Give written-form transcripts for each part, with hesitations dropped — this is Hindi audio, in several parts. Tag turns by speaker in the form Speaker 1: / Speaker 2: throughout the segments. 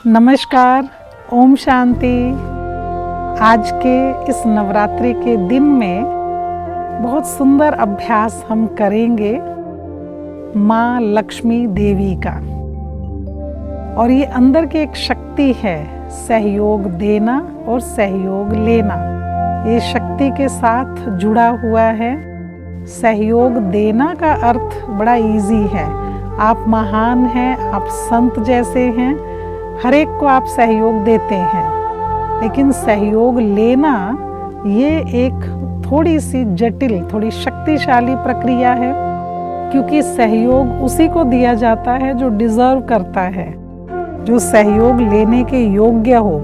Speaker 1: नमस्कार, ओम शांति। आज के इस नवरात्रि के दिन में बहुत सुंदर अभ्यास हम करेंगे माँ लक्ष्मी देवी का। और ये अंदर की एक शक्ति है, सहयोग देना और सहयोग लेना। ये शक्ति के साथ जुड़ा हुआ है। सहयोग देना का अर्थ बड़ा इजी है। आप महान हैं, आप संत जैसे हैं, हर एक को आप सहयोग देते हैं। लेकिन सहयोग लेना ये एक थोड़ी सी जटिल, थोड़ी शक्तिशाली प्रक्रिया है, क्योंकि सहयोग उसी को दिया जाता है जो डिजर्व करता है, जो सहयोग लेने के योग्य हो,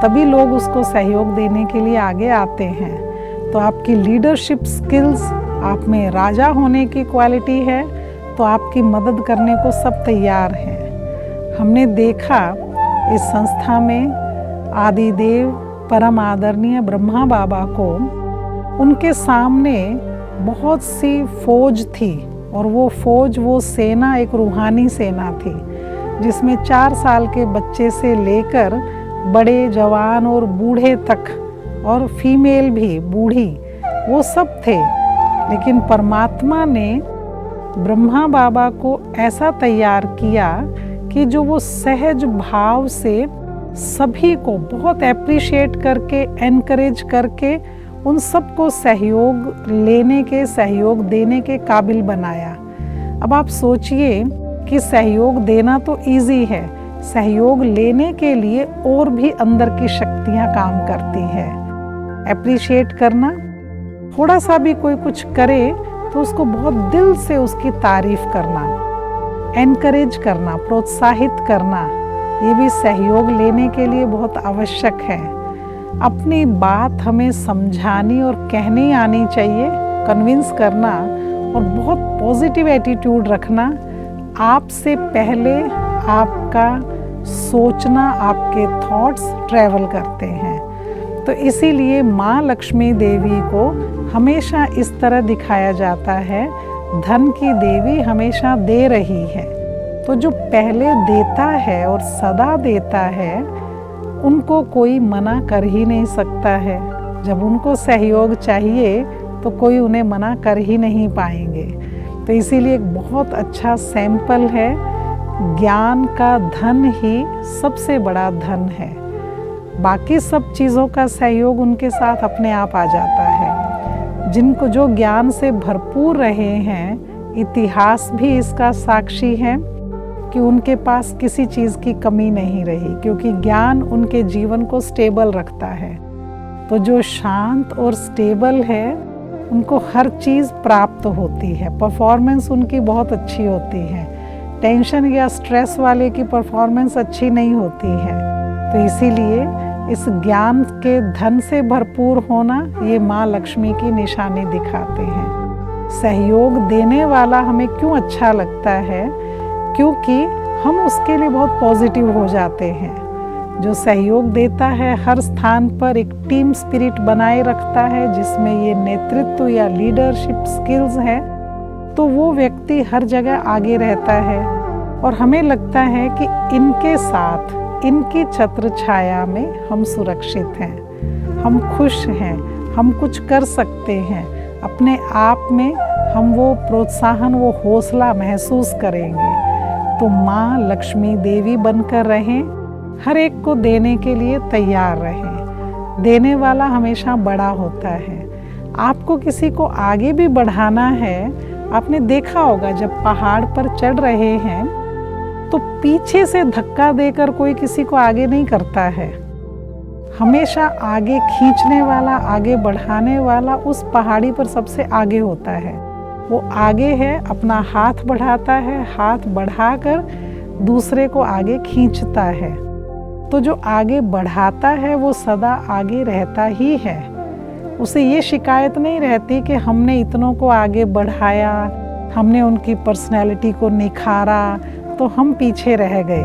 Speaker 1: तभी लोग उसको सहयोग देने के लिए आगे आते हैं। तो आपकी लीडरशिप स्किल्स, आप में राजा होने की क्वालिटी है, तो आपकी मदद करने को सब तैयार हैं। हमने देखा इस संस्था में आदिदेव परम आदरणीय ब्रह्मा बाबा को, उनके सामने बहुत सी फौज थी, और वो फौज, वो सेना एक रूहानी सेना थी, जिसमें 4 साल के बच्चे से लेकर बड़े, जवान और बूढ़े तक, और फीमेल भी, बूढ़ी, वो सब थे। लेकिन परमात्मा ने ब्रह्मा बाबा को ऐसा तैयार किया कि जो वो सहज भाव से सभी को बहुत एप्रिशिएट करके, एनकरेज करके उन सबको सहयोग लेने के, सहयोग देने के काबिल बनाया। अब आप सोचिए कि सहयोग देना तो इजी है, सहयोग लेने के लिए और भी अंदर की शक्तियाँ काम करती हैं। एप्रिशिएट करना, थोड़ा सा भी कोई कुछ करे तो उसको बहुत दिल से उसकी तारीफ करना, एनकरेज करना, प्रोत्साहित करना, ये भी सहयोग लेने के लिए बहुत आवश्यक है। अपनी बात हमें समझानी और कहनी आनी चाहिए, कन्विंस करना, और बहुत पॉजिटिव एटीट्यूड रखना। आपसे पहले आपका सोचना, आपके थॉट्स ट्रैवल करते हैं। तो इसीलिए माँ लक्ष्मी देवी को हमेशा इस तरह दिखाया जाता है, धन की देवी हमेशा दे रही है। तो जो पहले देता है और सदा देता है, उनको कोई मना कर ही नहीं सकता है। जब उनको सहयोग चाहिए तो कोई उन्हें मना कर ही नहीं पाएंगे। तो इसीलिए एक बहुत अच्छा सैंपल है, ज्ञान का धन ही सबसे बड़ा धन है। बाकी सब चीज़ों का सहयोग उनके साथ अपने आप आ जाता है। जिनको जो ज्ञान से भरपूर रहे हैं, इतिहास भी इसका साक्षी है कि उनके पास किसी चीज़ की कमी नहीं रही, क्योंकि ज्ञान उनके जीवन को स्टेबल रखता है। तो जो शांत और स्टेबल है, उनको हर चीज़ प्राप्त होती है, परफॉर्मेंस उनकी बहुत अच्छी होती है। टेंशन या स्ट्रेस वाले की परफॉर्मेंस अच्छी नहीं होती है। तो इसीलिए इस ज्ञान के धन से भरपूर होना, ये माँ लक्ष्मी की निशानी दिखाते हैं। सहयोग देने वाला हमें क्यों अच्छा लगता है? क्योंकि हम उसके लिए बहुत पॉजिटिव हो जाते हैं। जो सहयोग देता है हर स्थान पर एक टीम स्पिरिट बनाए रखता है, जिसमें ये नेतृत्व या लीडरशिप स्किल्स है, तो वो व्यक्ति हर जगह आगे रहता है। और हमें लगता है कि इनके साथ, इनकी छत्र छाया में हम सुरक्षित हैं, हम खुश हैं, हम कुछ कर सकते हैं। अपने आप में हम वो प्रोत्साहन, वो हौसला महसूस करेंगे। तो माँ लक्ष्मी देवी बनकर रहें, हर एक को देने के लिए तैयार रहें। देने वाला हमेशा बड़ा होता है। आपको किसी को आगे भी बढ़ाना है। आपने देखा होगा, जब पहाड़ पर चढ़ रहे हैं तो पीछे से धक्का देकर कोई किसी को आगे नहीं करता है। हमेशा आगे खींचने वाला, आगे बढ़ाने वाला उस पहाड़ी पर सबसे आगे होता है। वो आगे है, अपना हाथ बढ़ाता है, हाथ बढ़ाकर दूसरे को आगे खींचता है। तो जो आगे बढ़ाता है वो सदा आगे रहता ही है। उसे ये शिकायत नहीं रहती कि हमने इतनों को आगे बढ़ाया, हमने उनकी पर्सनैलिटी को निखारा तो हम पीछे रह गए।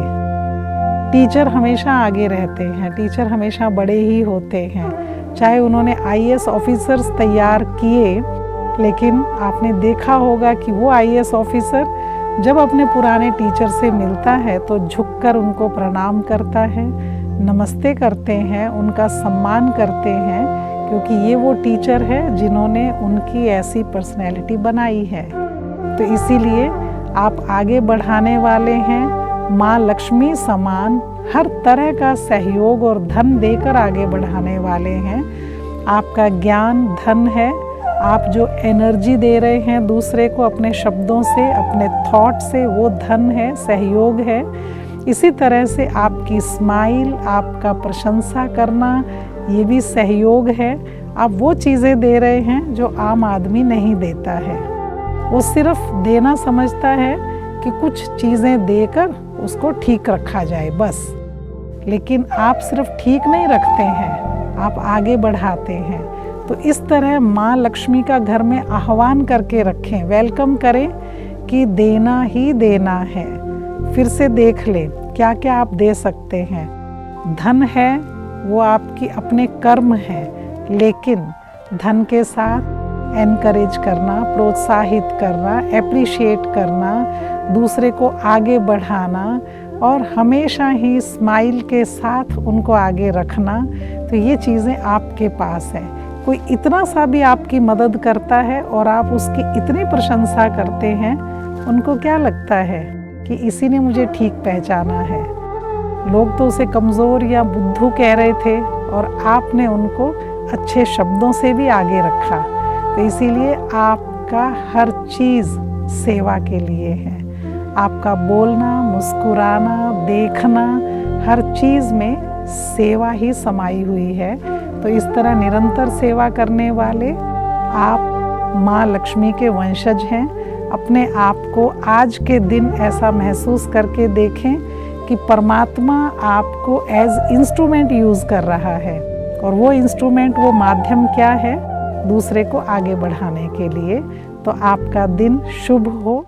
Speaker 1: टीचर हमेशा आगे रहते हैं, टीचर हमेशा बड़े ही होते हैं। चाहे उन्होंने आईएएस ऑफिसर्स तैयार किए, लेकिन आपने देखा होगा कि वो आईएएस ऑफिसर जब अपने पुराने टीचर से मिलता है तो झुककर उनको प्रणाम करता है, नमस्ते करते हैं, उनका सम्मान करते हैं, क्योंकि ये वो टीचर है जिन्होंने उनकी ऐसी पर्सनैलिटी बनाई है। तो इसीलिए आप आगे बढ़ाने वाले हैं, माँ लक्ष्मी समान हर तरह का सहयोग और धन देकर आगे बढ़ाने वाले हैं। आपका ज्ञान धन है, आप जो एनर्जी दे रहे हैं दूसरे को अपने शब्दों से, अपने थॉट से, वो धन है, सहयोग है। इसी तरह से आपकी स्माइल, आपका प्रशंसा करना, ये भी सहयोग है। आप वो चीज़ें दे रहे हैं जो आम आदमी नहीं देता है। वो सिर्फ देना समझता है कि कुछ चीज़ें देकर उसको ठीक रखा जाए बस, लेकिन आप सिर्फ ठीक नहीं रखते हैं, आप आगे बढ़ाते हैं। तो इस तरह माँ लक्ष्मी का घर में आह्वान करके रखें, वेलकम करें कि देना ही देना है। फिर से देख लें क्या क्या आप दे सकते हैं। धन है वो आपकी अपने कर्म है, लेकिन धन के साथ एनकरेज करना, प्रोत्साहित करना, एप्रिशिएट करना, दूसरे को आगे बढ़ाना और हमेशा ही स्माइल के साथ उनको आगे रखना, तो ये चीज़ें आपके पास है। कोई इतना सा भी आपकी मदद करता है और आप उसकी इतनी प्रशंसा करते हैं, उनको क्या लगता है कि इसी ने मुझे ठीक पहचाना है। लोग तो उसे कमज़ोर या बुद्धू कह रहे थे और आपने उनको अच्छे शब्दों से भी आगे रखा। तो इसीलिए आपका हर चीज़ सेवा के लिए है। आपका बोलना, मुस्कुराना, देखना, हर चीज़ में सेवा ही समाई हुई है। तो इस तरह निरंतर सेवा करने वाले आप माँ लक्ष्मी के वंशज हैं। अपने आप को आज के दिन ऐसा महसूस करके देखें कि परमात्मा आपको एज इंस्ट्रूमेंट यूज़ कर रहा है, और वो इंस्ट्रूमेंट, वो माध्यम क्या है? दूसरे को आगे बढ़ाने के लिए। तो आपका दिन शुभ हो।